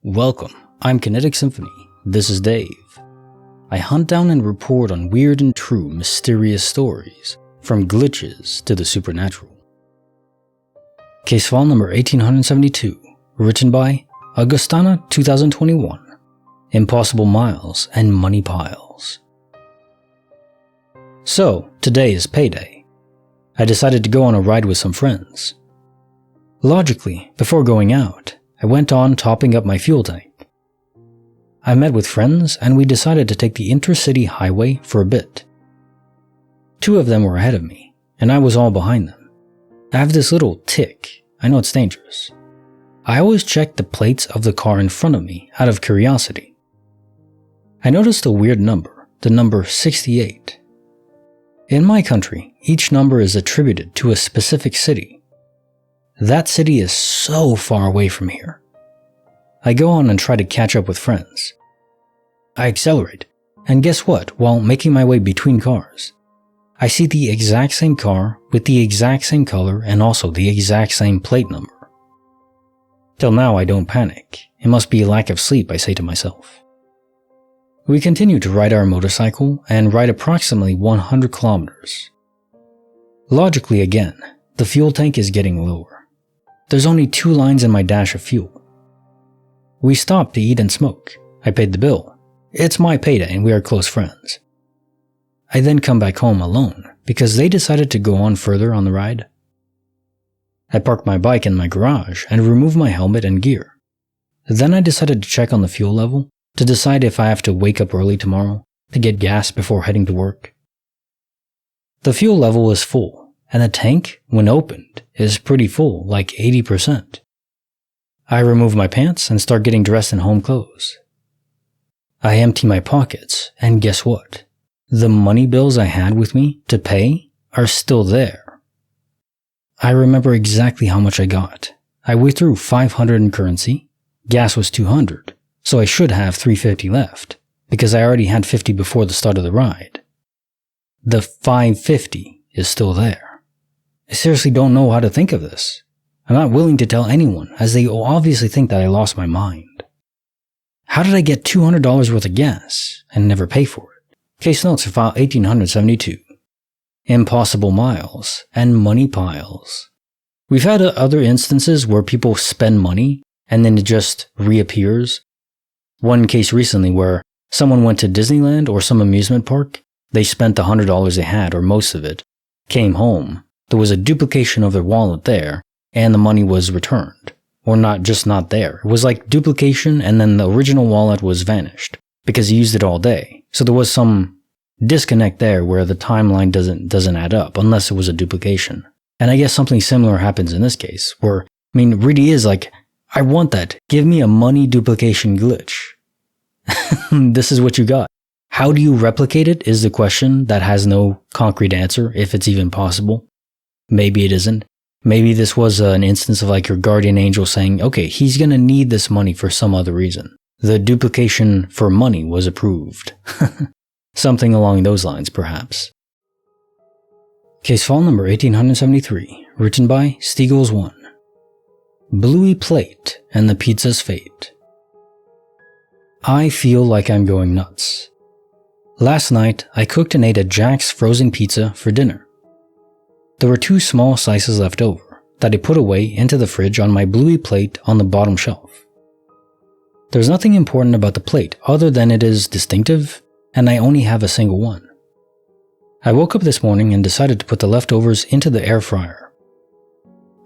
Welcome, I'm Kinetic Symphony. This is Dave. I hunt down and report on weird and true mysterious stories, from glitches to the supernatural. Case file number 1872, written by Augustana 2021. Impossible Miles and Money Piles. So, today is payday. I decided to go on a ride with some friends. Logically, before going out, I went on topping up my fuel tank. I met with friends and we decided to take the intercity highway for a bit. Two of them were ahead of me, and I was all behind them. I have this little tick. I know it's dangerous. I always check the plates of the car in front of me out of curiosity. I noticed a weird number, the number 68. In my country, each number is attributed to a specific city. That city is so far away from here. I go on and try to catch up with friends. I accelerate, and guess what? While making my way between cars, I see the exact same car with the exact same color and also the exact same plate number. Till now I don't panic. It must be a lack of sleep, I say to myself. We continue to ride our motorcycle and ride approximately 100 kilometers. Logically again, the fuel tank is getting lower. There's only 2 lines in my dash of fuel. We stop to eat and smoke. I paid the bill. It's my payday and we are close friends. I then come back home alone because they decided to go on further on the ride. I park my bike in my garage and remove my helmet and gear. Then I decided to check on the fuel level to decide if I have to wake up early tomorrow to get gas before heading to work. The fuel level was full. And the tank, when opened, is pretty full, like 80%. I remove my pants and start getting dressed in home clothes. I empty my pockets, and guess what? The money bills I had with me to pay are still there. I remember exactly how much I got. I withdrew 500 in currency, gas was 200, so I should have 350 left, because I already had 50 before the start of the ride. The 550 is still there. I seriously don't know how to think of this. I'm not willing to tell anyone, as they will obviously think that I lost my mind. How did I get $200 worth of gas and never pay for it? Case notes for file 1872. Impossible Miles and Money Piles. We've had other instances where people spend money and then it just reappears. One case recently where someone went to Disneyland or some amusement park, they spent the $100 they had or most of it, came home. There was a duplication of their wallet there, and the money was returned. Or not there. It was like duplication and then the original wallet was vanished, because he used it all day. So there was some disconnect there where the timeline doesn't add up, unless it was a duplication. And I guess something similar happens in this case, where, it really is like, I want that. Give me a money duplication glitch. This is what you got. How do you replicate it is the question that has no concrete answer, if it's even possible. Maybe it isn't. Maybe this was an instance of like your guardian angel saying, okay, he's gonna need this money for some other reason. The duplication for money was approved. Something along those lines, perhaps. Case file number 1873, written by Steagles 1. Bluey Plate and the Pizza's Fate. I feel like I'm going nuts. Last night, I cooked and ate a Jack's frozen pizza for dinner. There were 2 small slices left over that I put away into the fridge on my Bluey plate on the bottom shelf. There's nothing important about the plate other than it is distinctive and I only have a single one. I woke up this morning and decided to put the leftovers into the air fryer.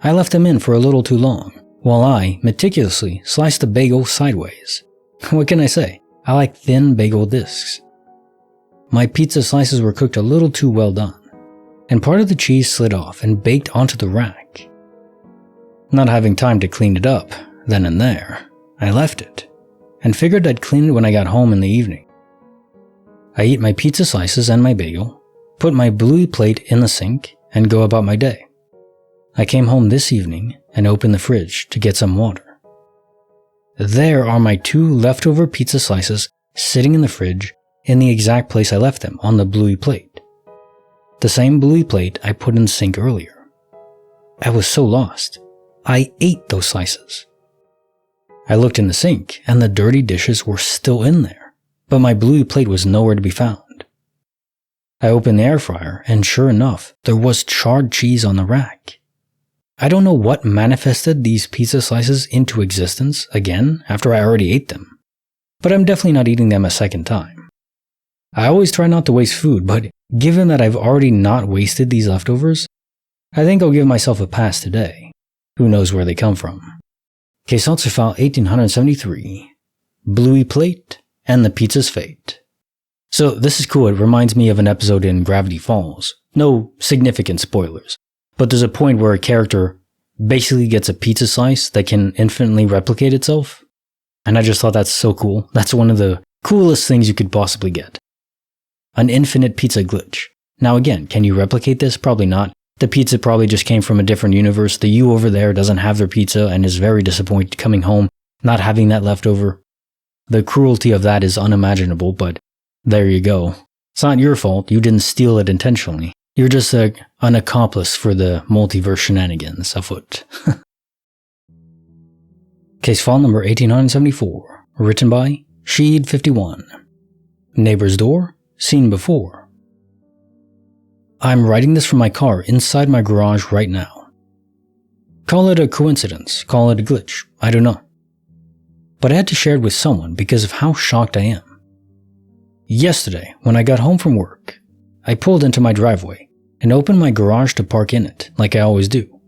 I left them in for a little too long while I meticulously sliced the bagel sideways. What can I say? I like thin bagel discs. My pizza slices were cooked a little too well done, and part of the cheese slid off and baked onto the rack. Not having time to clean it up then and there, I left it, and figured I'd clean it when I got home in the evening. I eat my pizza slices and my bagel, put my Bluey plate in the sink, and go about my day. I came home this evening and opened the fridge to get some water. There are my 2 leftover pizza slices sitting in the fridge in the exact place I left them, on the Bluey plate. The same Bluey plate I put in the sink earlier. I was so lost. I ate those slices. I looked in the sink, and the dirty dishes were still in there, but my Bluey plate was nowhere to be found. I opened the air fryer, and sure enough, there was charred cheese on the rack. I don't know what manifested these pizza slices into existence again after I already ate them, but I'm definitely not eating them a second time. I always try not to waste food, but given that I've already not wasted these leftovers, I think I'll give myself a pass today. Who knows where they come from. Case answer file 1873, Bluey plate and the pizza's fate. So this is cool, it reminds me of an episode in Gravity Falls. No significant spoilers, but there's a point where a character basically gets a pizza slice that can infinitely replicate itself. And I just thought that's so cool. That's one of the coolest things you could possibly get. An infinite pizza glitch. Now again, can you replicate this? Probably not. The pizza probably just came from a different universe. The you over there doesn't have their pizza and is very disappointed coming home, not having that left over. The cruelty of that is unimaginable, but there you go. It's not your fault, you didn't steal it intentionally. You're just an accomplice for the multiverse shenanigans afoot. Case file number 1874, written by Sheed51. Neighbor's door, seen before. I'm writing this from my car inside my garage right now. Call it a coincidence, call it a glitch, I don't know. But I had to share it with someone because of how shocked I am. Yesterday, when I got home from work, I pulled into my driveway and opened my garage to park in it, like I always do.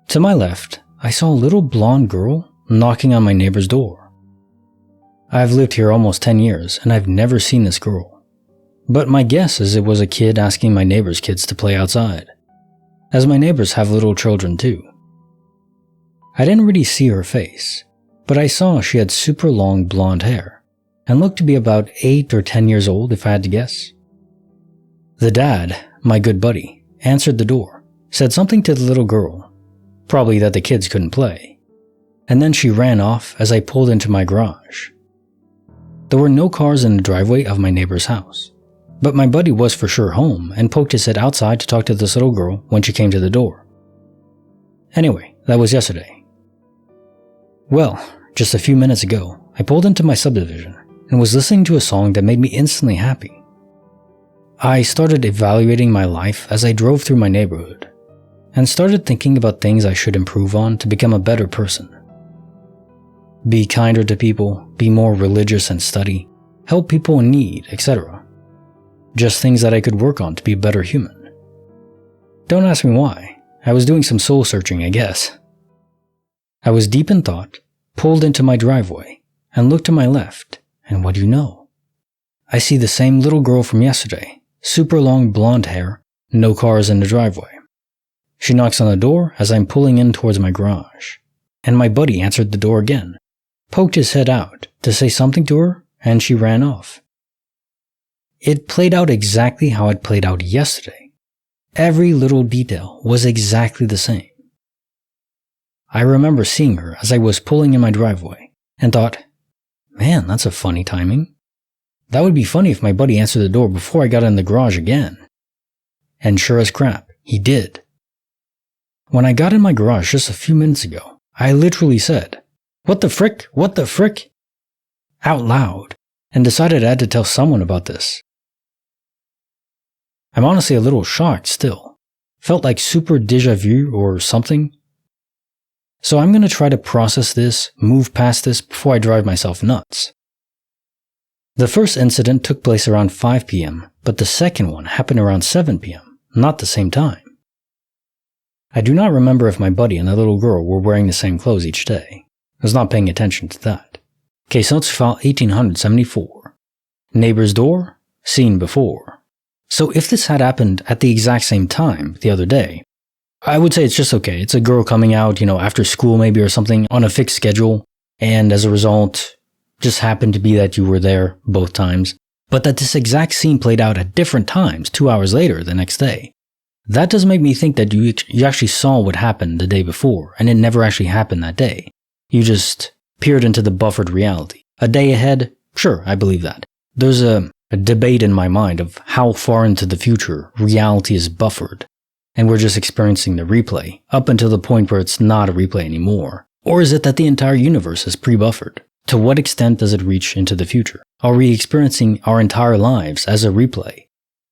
To my left, I saw a little blonde girl knocking on my neighbor's door. I've lived here almost 10 years and I've never seen this girl. But my guess is it was a kid asking my neighbor's kids to play outside, as my neighbors have little children too. I didn't really see her face, but I saw she had super long blonde hair and looked to be about 8 or 10 years old if I had to guess. The dad, my good buddy, answered the door, said something to the little girl, probably that the kids couldn't play, and then she ran off as I pulled into my garage. There were no cars in the driveway of my neighbor's house. But my buddy was for sure home and poked his head outside to talk to this little girl when she came to the door. Anyway, that was yesterday. Well, just a few minutes ago, I pulled into my subdivision and was listening to a song that made me instantly happy. I started evaluating my life as I drove through my neighborhood and started thinking about things I should improve on to become a better person. Be kinder to people, be more religious and study, help people in need, etc. Just things that I could work on to be a better human. Don't ask me why. I was doing some soul searching, I guess. I was deep in thought, pulled into my driveway, and looked to my left, and what do you know? I see the same little girl from yesterday, super long blonde hair, no cars in the driveway. She knocks on the door as I'm pulling in towards my garage, and my buddy answered the door again, poked his head out to say something to her, and she ran off. It played out exactly how it played out yesterday. Every little detail was exactly the same. I remember seeing her as I was pulling in my driveway and thought, man, that's a funny timing. That would be funny if my buddy answered the door before I got in the garage again. And sure as crap, he did. When I got in my garage just a few minutes ago, I literally said, "What the frick? What the frick?" out loud, and decided I had to tell someone about this. I'm honestly a little shocked still. Felt like super déjà vu or something. So I'm going to try to process this, move past this before I drive myself nuts. The first incident took place around 5 p.m., but the second one happened around 7 p.m., not the same time. I do not remember if my buddy and the little girl were wearing the same clothes each day. I was not paying attention to that. Case answer file 1874. Neighbor's door, seen before. So if this had happened at the exact same time the other day, I would say it's just okay. It's a girl coming out, after school maybe or something on a fixed schedule, and as a result, just happened to be that you were there both times. But that this exact scene played out at different times 2 hours later the next day. That does make me think that you actually saw what happened the day before, and it never actually happened that day. You just peered into the buffered reality. A day ahead? Sure, I believe that. There's a debate in my mind of how far into the future reality is buffered, and we're just experiencing the replay, up until the point where it's not a replay anymore. Or is it that the entire universe is pre-buffered? To what extent does it reach into the future? Are we experiencing our entire lives as a replay?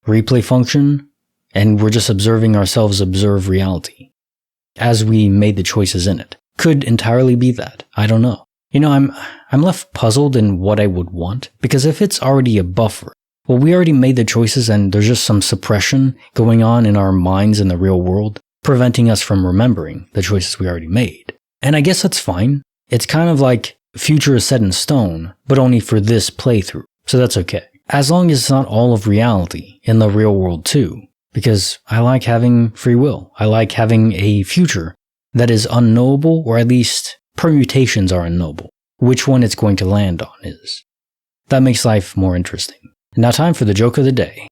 Replay function, and we're just observing ourselves observe reality as we made the choices in it. Could entirely be that. I don't know. I'm left puzzled in what I would want, because if it's already a buffer, well, we already made the choices and there's just some suppression going on in our minds in the real world, preventing us from remembering the choices we already made. And I guess that's fine. It's kind of like future is set in stone, but only for this playthrough. So that's okay. As long as it's not all of reality in the real world too. Because I like having free will. I like having a future that is unknowable, or at least permutations are unknowable. Which one it's going to land on is. That makes life more interesting. Now time for the joke of the day.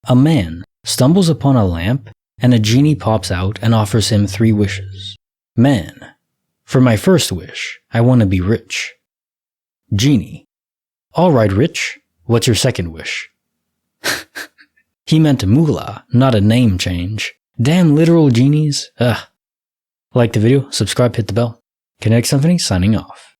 A man stumbles upon a lamp and a genie pops out and offers him 3 wishes. Man: for my first wish, I want to be rich. Genie: alright, Rich, what's your second wish? He meant moolah, not a name change. Damn literal genies. Ugh. Like the video, subscribe, hit the bell. Kinetic Symphony signing off.